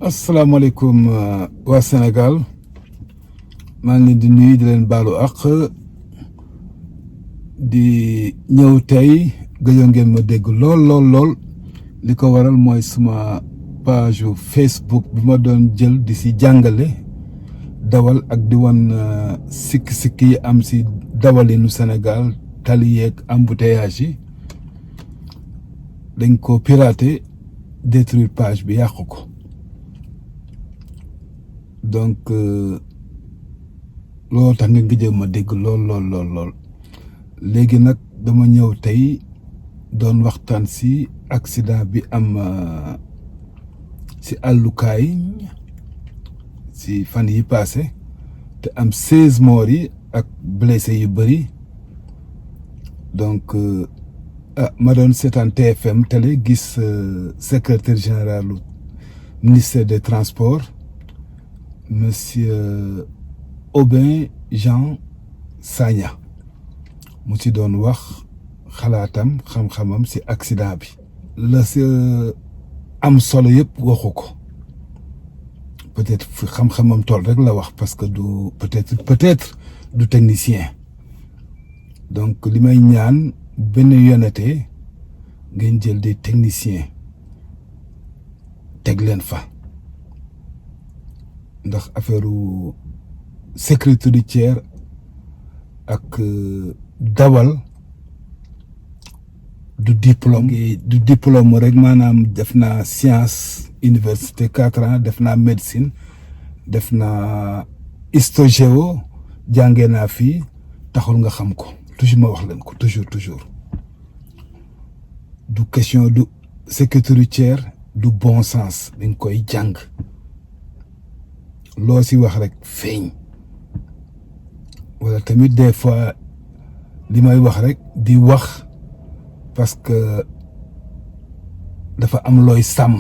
asalaamaaleykum waa Sénégal maa ngi leen di nuyu di leen baalu àq di ñëw tey gëjoon ngeen ma dégg lool li ko waral mooy suma page Facebook bi ma doon jël di si jàngale dawal ak di wan sikki yi am si dawalinu Sénégal tali yeeg embouteillage yi dañ ko piraté détruire page bi yàqu ko donc loolu tax nga gëj ma dégg lool léegi nag dama ñëw tey doon waxtaan si accident bi am si àllukaay si fan yi passé te am 16 morts yi ak blessé yu bëri donc ma doon seetaan TFM télé gis secrétaire général ministère des transports monsieur Aubin Jean Sagna mu ci doon wax xalaatam xam-xamam ci accident bi la si am solo yëpp waxu ko peut-être fi xam-xamam tool rek la wax parce que du peut-être du technicien donc li may ñaan benn yonete ngeen jël des techniciens teg leen fa ndax affaire sécurité routière ak dawal du diplôme rek maanaam def naa science université 4 ans def naa médecine def naa histogéo jàngee naa fii taxul nga xam ko toujours ma wax leen ko toujours du question du sécurité routière du bon sens dañ koy jàng loo si wax rek feeñ wala tamit des fois li may wax rek di wax parce que dafa am looy sàmm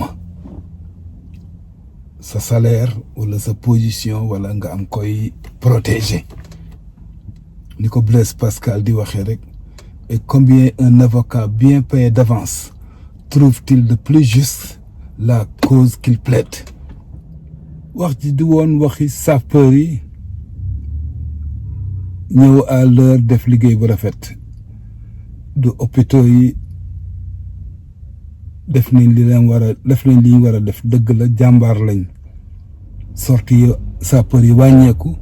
sa salaire wala sa position wala nga am koy protéger ni ko Blaise Pascal di waxee rek et combien un avocat bien payé d'avance trouve-t-il de plus juste la cause qu'il plaide wax ji di woon waxi sapeur yi ñëw à l'heure def liggéey bu rafet du hôpitaux yi def nañ li leen war a def nañ li ñu war a def dëgg la jàmbaar lañ sorti sapeur yi wàññeeku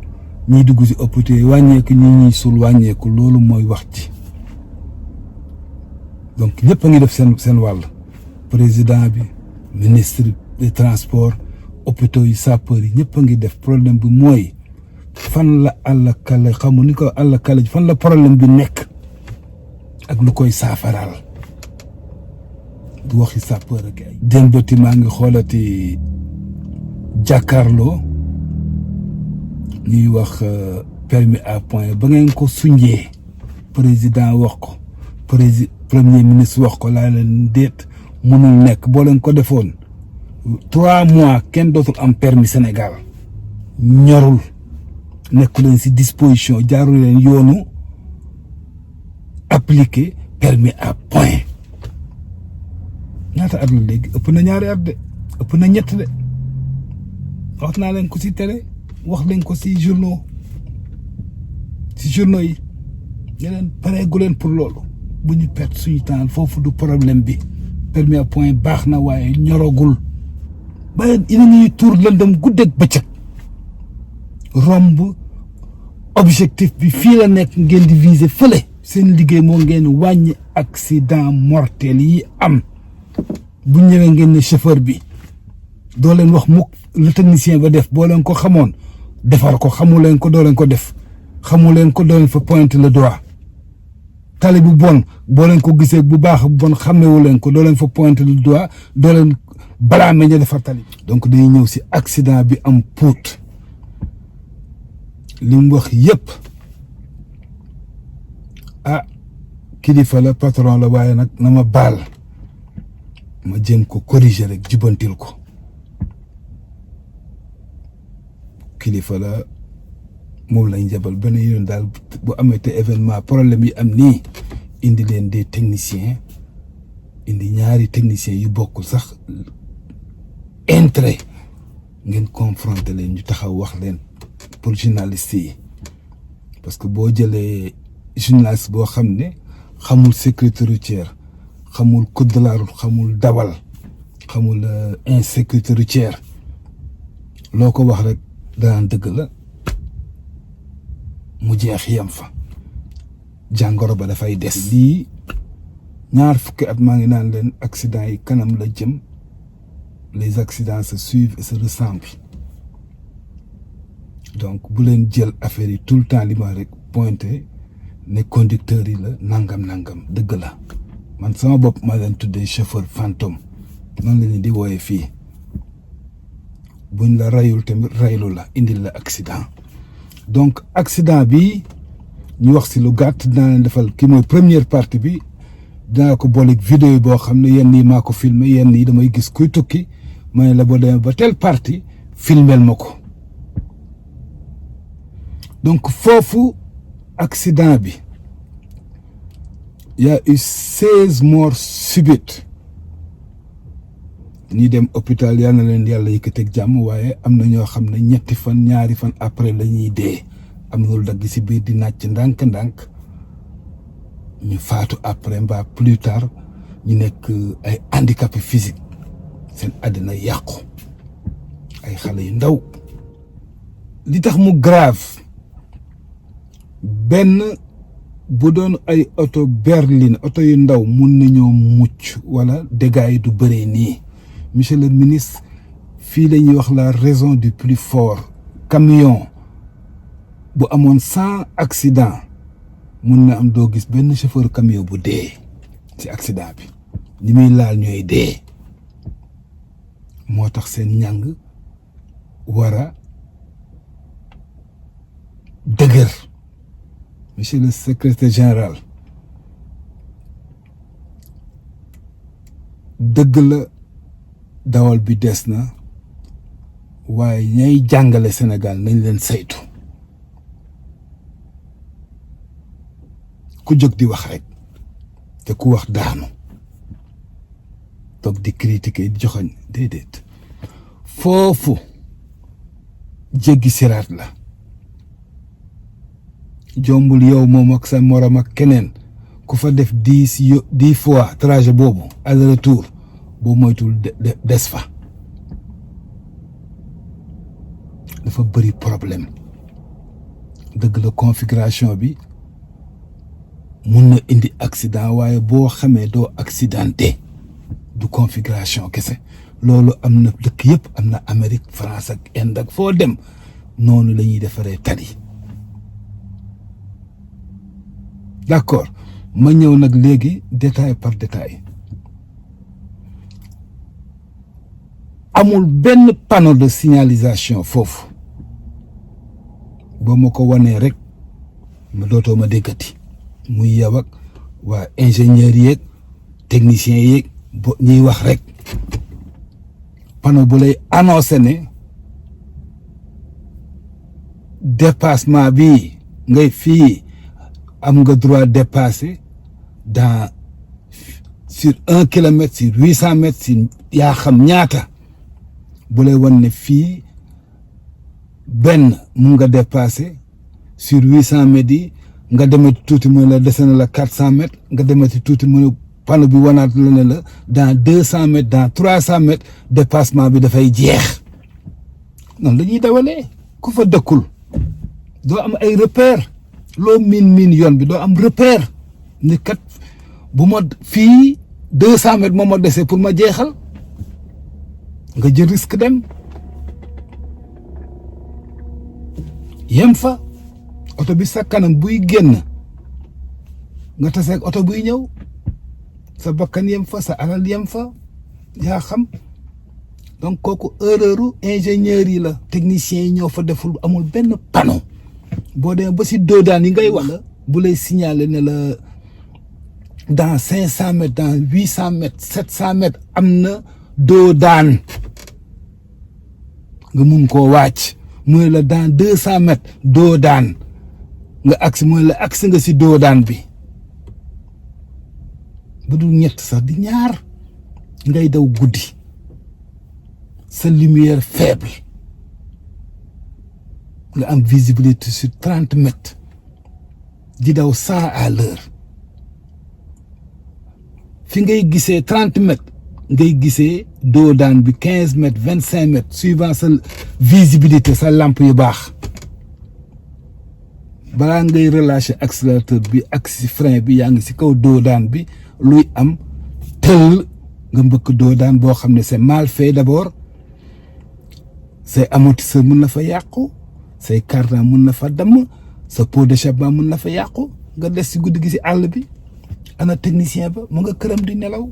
ñiy dugg ci hôpitaux yi wàññeeku ñuy suul wàññeeku loolu mooy wax ci donc ñëpp a ngi def seen wàll président bi ministre des transports hôpitaux yi sapeur yi ñëpp a ngi def problème bi mooy fan la àll kale xamu ni ko àll kale fan la problème bi nekk ak lu koy saafaraal du waxi sapeur ak ay démbati maa ngi xoolati jàkkaarloo ñuy wax permis à point ba ngeen ko sunjee président wax ko premier ministre wax ko laa leen déet mënul nekk boo leen ko defoon 3 mois kenn dootul am permis Sénégal ñorul nekku leen ci disposition jaarul leen yoonu appliquer permis à point ñaata at la léegi ëpp na ñaari at de ëpp na ñett de wax naa leen ko ci télé wax leen ko ci journaux yi ne leen pareegu leen pour loolu bu ñu perte suñu temps foofu du problème bi permis à point baax na waaye ñoragul ba ina ñuy tuur lëndëm guddeeg bëccëg romb objectif bi fii la nekk ngeen di viser fële seen liggéey moo ngeen wàññi accident mortel yi am bu ñëwee ngeen ne chauffeur bi doo leen wax mukk le technicien ba def boo leen ko xamoon defar ko xamu leen ko doo leen ko def xamu leen ko doo leen fa pointer le doigt tali bu bon boo leen ko gisee bu baax bu bon xamewu leen ko doo leen fa pointer le doigt doo leen balaa ma ñu defar tali donc dañuy ñëw ci accident bi am Pout li mu wax yëpp kilifa la patron la waaye nag na ma baal ma jéem ko corriger rek jubantil ko kilifa la moom lañ jabal benn yoon daal bu amee te événement problème yi am nii indi leen des techniciens indi ñaari techniciens yu bokkul sax intérêt ngeen confronter leen ñu taxaw wax leen pour journalistes yi parce que boo jëlee journaliste boo xam ne xamul sécurité routière xamul code de la route xamul dawal xamul insécurité routière loo ko wax rek danaan dëgg la mu jeex yem fa jàngoro ba dafay des. lii ñaar fukki at maa ngi naan leen accident yi kanam la jëm les accidents se suivent et se ressemblent donc bu leen jël affaire yi tout le temps li ma rek pointé ne conducteurs yi la nangam dëgg la man sama bopp ma leen tuddee chauffeur fantôme noonu la ñu di wooyee fii buñ la rayul tamit raylu la indil la accident donc accident bi ñu wax si lu gàtt dinaa leen defal ki mooy première partie bi dinaa ko booleeg vidéo boo xam ne yenn yi maa ko filmé yenn yi damay gis kuy tukki ma ne la boo demee ba telle partie filmel ma ko donc foofu accident bi y a eu 16 morts subites ñi dem hôpital yal na leen yàlla yëkkateeg jàmm waaye am na ñoo xam ne ñetti fan ñaari fan après la ñuy dee am na lu dagg ci biir di nàcc ndànk-ndànk ñu faatu après mbaa plus tard ñu nekk ay handicapé physique seen àddina yàqu ay xale yu ndaw li tax mu grave benn bu doon ay oto berline oto yu ndaw mun nañoo mucc wala dégâts yi du bëree nii monsieur le ministre fii la ñuy wax la raison du plus fort camion bu amoon 100 accident mun na am doo gis benn chauffeur camion bu dee ci accident bi ñi muy laal ñooy dee moo tax seen ñàng war a dëgër monsieur le secrétaire général dëgg la dawal bi des na waaye ñay jàngale Sénégal nañ leen saytu ku jóg di wax rek te ku wax daanu toog di critiquer di joxoñ déedéet foofu jéggi siraat la jombul yow moom ak sa morom ak keneen ku fa def 10 fois trajet boobu aller retour boo moytul des fa dafa bëri problème dëgg la configuration bi mun na indi accident waaye boo xamee doo accidenté du configuration kese loolu am na dëkk yëpp am na Amérique France ak Inde ak foo dem noonu la ñuy defaree tali d'accord ma ñëw nag léegi détail par détail amul benn panneau de signalisation foofu boo ma ko wanee rek ma dootoo ma déggati muy yow ak waa ingénieurs yeeg techniciens yeeg ñuy wax rek panneau bu lay annoncé ne dépassement bi ngay fii am nga droit dépasser dans sur 1 kilomètre sur 800 mètres si yaa xam ñaata bu lay wan ne fii benn mun nga dépasser sur 800 mètres yi nga demati tuuti mu ne la dese na la 400 mètres nga demati tuuti mu ne panneau bi wanaat la ne la dans 200 mètres dans 300 mètres dépassement bi dafay jeex noonu la ñuy dawalee ku fa dëkkul doo am ay repère loo miin yoon bi doo am repère ni kat bu ma fii 200 mètres moo ma dese pour ma jeexal nga jël risque dem yem fa oto bi sa kanam buy génn nga taseeg oto buy ñëw sa bakkan yem fa sa alal yem fa yaa xam donc kooku erreuru ingénieurs yi la techniciens yi ñoo fa deful amul benn panneau boo demee ba si doodaan yi ngay wax bu lay signaler ne la dans 500 mètres dans 800 mètres 700 mètres am na doodaan nga mun koo wàcc mooy la dans 200 mètres doodaan nga agsi mooy la agsi nga si doodaan bi bu dul ñett sax di ñaar ngay daw guddi sa lumière faible nga am visibilité sur 30 mètres di daw 100 à l'heure fi ngay gisee 30 mètres ngay gisee doodaan bi 15 mètres 25 mètres suivant sa visibilité sa lampe yu baax balaa ngay relâcher accélérateur bi ak si frein bi yaa ngi si kaw doodaan bi luy am tël nga mbëkk doodaan boo xam ne c'est mal fait d'abord say amortisseur mun na fa yàqu say cardan mun na fa damm sa pot d'échappement mun na fa yàqu nga des si guddi gi si àll bi ana technicien ba mu nga këram di nelaw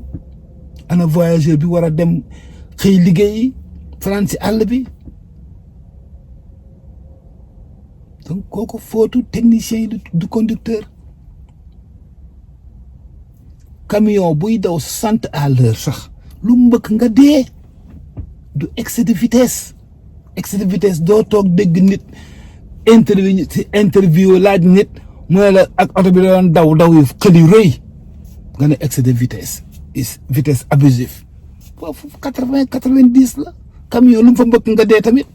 ana voyageur bi war a dem xëy liggéeyi fanaan si àll bi donc kooku footu technicien yi du conducteur camion buy daw 60 à l'heure sax lu mbëkk nga dee du excès de vitesse doo toog dégg nit interview laaj nit mu ne la ak oto bi la doon daw yu xël yu rëy nga ne excès de vitesse abusif foofu 80-90 la camion lu mu fa mbëkk nga dee tamit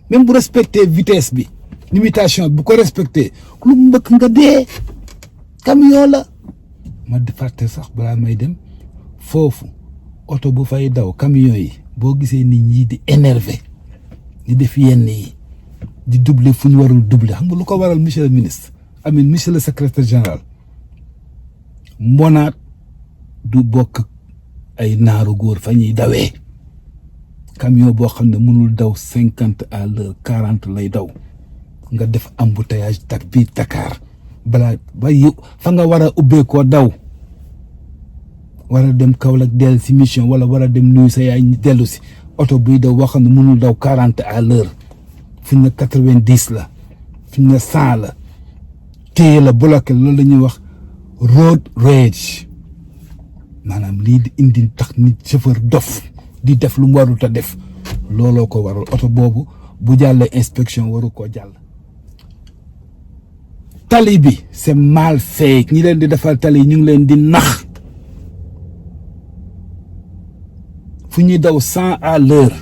même bu respecté vitesse bi limitation bu ko respecté lu mu mbëkk nga dee camion la ma fàtte sax balaa may dem foofu oto bu fay daw camion yi boo gisee nit ñi di énervé di def yenn yi di doubler fu ñu warul doubler xam nga lu ko waral monsieur le ministre monsieur le secrétaire général mbonaat du bokk ay naaru góor fa ñuy dawee camion boo xam ne mënul daw 50 à l'heure 40 lay daw nga def embouteillage tak bii Dakar balaa ba yëg fa nga war a ubbeekoo daw war a dem Kaolack dellu si mission wala war a dem nuyu sa yaay dellu si oto buy daw boo xam ne mënul daw 40 à l'heure fi mu ne 90 la fi mu ne 100 la téye la bloqué loolu la ñuy wax road rage maanaam lii di indi tax nit chauffeur dof di def lu mu warut a def looloo ko waral oto boobu bu jàllee inspection waru koo jàll. tali bi c'est mal fait ñi leen di defal tali ñu ngi leen di nax fu ñuy daw 100 à l'heure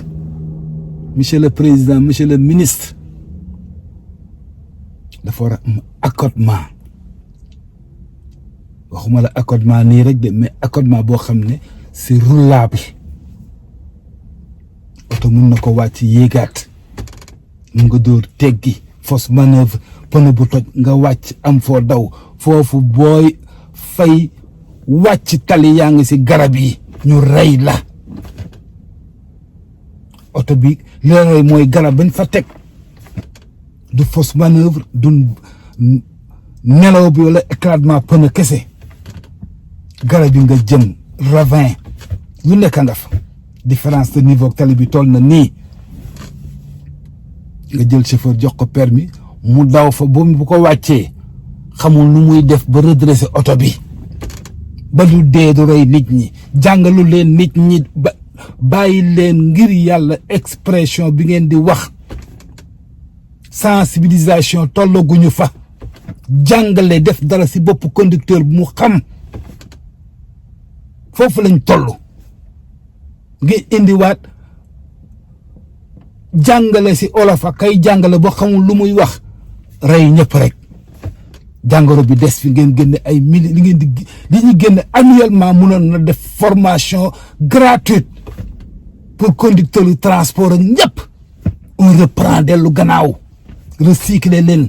monsieur le président monsieur le ministre dafa war a am accotement waxuma la accotement nii rek de mais accotement boo xam ne c'est roulable oto mun na ko wàcc yéegaat mun nga dóor teggi fausse manœuvre pneu bu toj nga wàcc am foo daw foofu booy fay wàcc tali yaa ngi ci garab yi ñu rey la oto bi li la rey mooy garab bañ fa teg du fausse manœuvre du nelaw bi wala éclatement pneu kese garab yi nga jëm ravin lu nekk nga fa différence de niveau tali bi toll na nii nga jël chauffeur jox ko permis mu daw fa bu ko wàccee xamul nu muy def ba redresser oto bi ba du dee du rey nit ñi jàngalu leen nit ñi ba bàyyi leen ngir yàlla expression bi ngeen di wax sensibilisation tollaguñu fa jàngale def dara ci bopp conducteur bu mu xam foofu lañ toll ngi indiwaat jàngale ci olof ak kay jàngale boo xamul lu muy wax rey ñëpp rek jàngoro bi des fi ngeen génne ay mille li ngeen di li ñu génne annuellement mënoon na def formation gratuite pour conducteur yu transport ak ñëpp on reprend dellu gannaaw recycler leen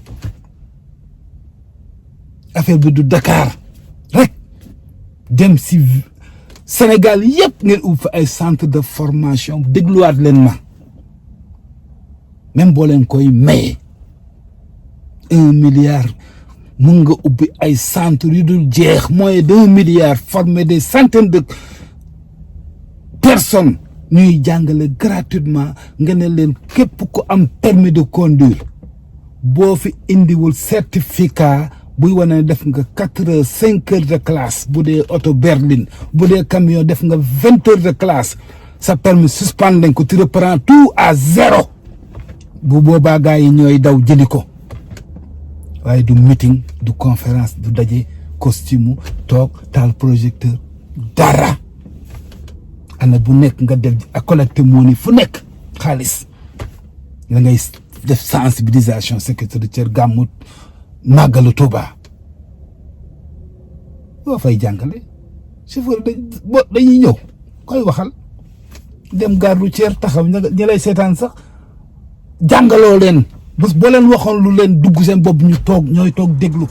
affaire bi du Dakar rek dem ci Sénégal yëpp ngeen ubbi fa ay centre de formation dégluwaat leen ma même boo leen koy maye 1 milliard mun nga ubbi ay centre yu dul jeex moins d'1 milliard former des centaines de personnes ñuy jàngale gratuitement nga ne leen képp ku am permis de conduire boo fi indiwul certificat buy wane ne def nga 4 heures 5 heures de classe bu dee auto berline bu dee camion def nga 20 heures de classe sa permis suspend nañ ko tu reprends tout à zéro bu boobaa gaa yi ñooy daw jëli ko waaye du meeting du conférence du daje costume toog taal projecteur dara ana bu nekk nga def ak collecte money fu nekk xaalis la ngay def sensibilisation sécurité routière gàmmu màggalu Tuuba boo fay jàngale chauffeur dañuy ñëw koy waxal dem gare routière taxaw ña lay seetaan sax jàngaloo leen bés boo leen waxoon lu leen dugg seen bopp ñu toog ñooy toog déglu